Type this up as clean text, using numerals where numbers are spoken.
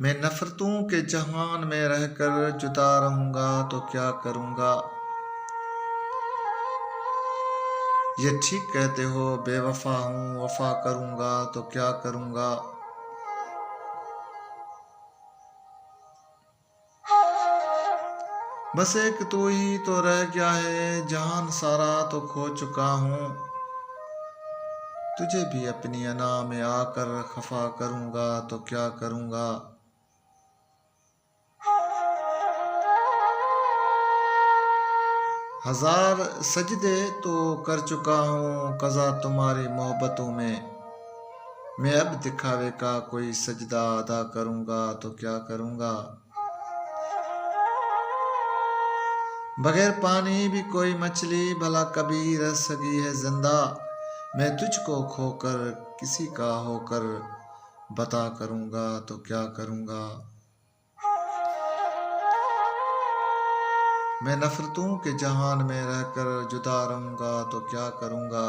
मैं नफरतों के जहान में रहकर जुदा रहूंगा तो क्या करूंगा। ये ठीक कहते हो बेवफा हूँ वफा करूंगा तो क्या करूंगा। बस एक तू ही तो रह गया है जहान सारा तो खो चुका हूँ। तुझे भी अपनी अना में आकर खफा करूंगा तो क्या करूंगा। हजार सजदे तो कर चुका हूँ कज़ा तुम्हारी मोहब्बतों में। मैं अब दिखावे का कोई सजदा अदा करूंगा तो क्या करूंगा। बगैर पानी भी कोई मछली भला कभी रह सकी है जिंदा। मैं तुझको खोकर किसी का होकर बता करूंगा तो क्या करूंगा। मैं नफरतों के जहान में रहकर जुदा रहूंगा तो क्या करूंगा।